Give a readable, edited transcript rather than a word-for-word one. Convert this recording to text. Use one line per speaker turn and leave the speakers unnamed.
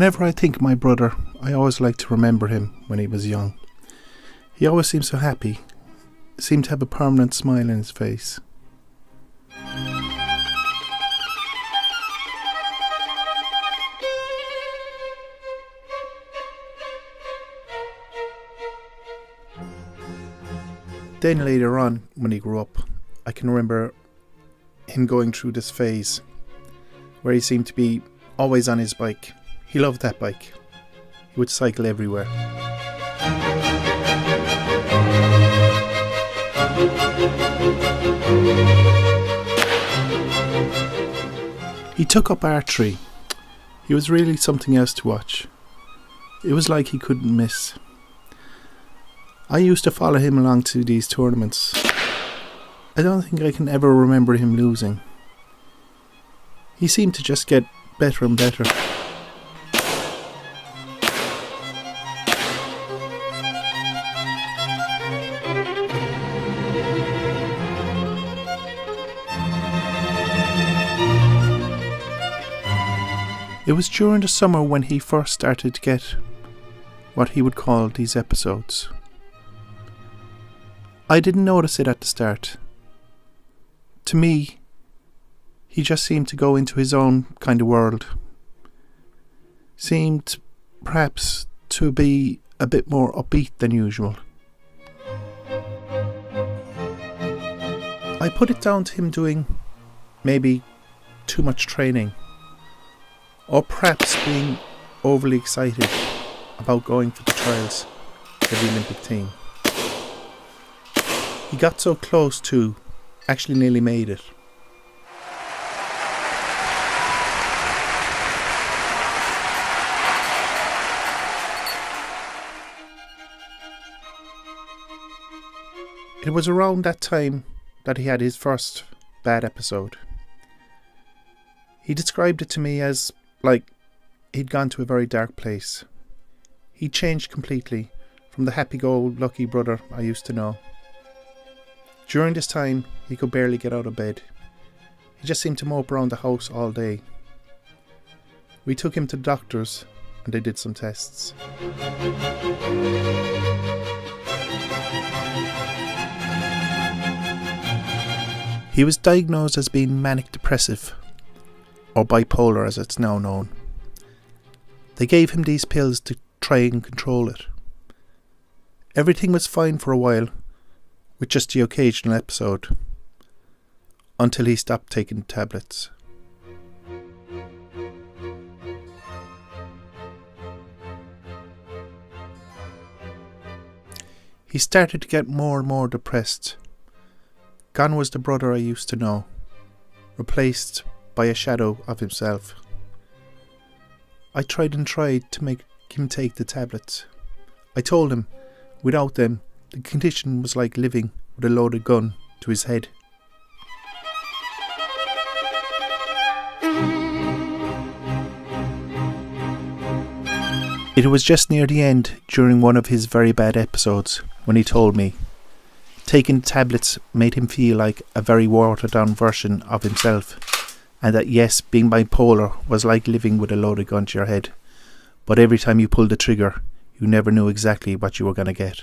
Whenever I think of my brother, I always like to remember him when he was young. He always seemed so happy, seemed to have a permanent smile in his face. Then later on, when he grew up, I can remember him going through this phase where he seemed to be always on his bike. He loved that bike. He would cycle everywhere. He took up archery. He was really something else to watch. It was like he couldn't miss. I used to follow him along to these tournaments. I don't think I can ever remember him losing. He seemed to just get better and better. It was during the summer when he first started to get what he would call these episodes. I didn't notice it at the start. To me, he just seemed to go into his own kind of world. Seemed perhaps to be a bit more upbeat than usual. I put it down to him doing maybe too much training, or perhaps being overly excited about going for the trials for the Olympic team. He got so close to actually nearly made it. It was around that time that he had his first bad episode. He described it to me as like he'd gone to a very dark place. He changed completely from the happy-go-lucky brother I used to know. During this time, he could barely get out of bed. He just seemed to mope around the house all day. We took him to the doctors and they did some tests. He was diagnosed as being manic depressive, or bipolar as it's now known. They gave him these pills to try and control it. Everything was fine for a while, with just the occasional episode, until he stopped taking tablets. He started to get more and more depressed. Gone was the brother I used to know, replaced by a shadow of himself. I tried to make him take the tablets. I told him, without them, the condition was like living with a loaded gun to his head. It was just near the end, during one of his very bad episodes, when he told me taking the tablets made him feel like a very watered down version of himself, and that yes, being bipolar was like living with a loaded gun to your head, but every time you pulled the trigger, you never knew exactly what you were going to get.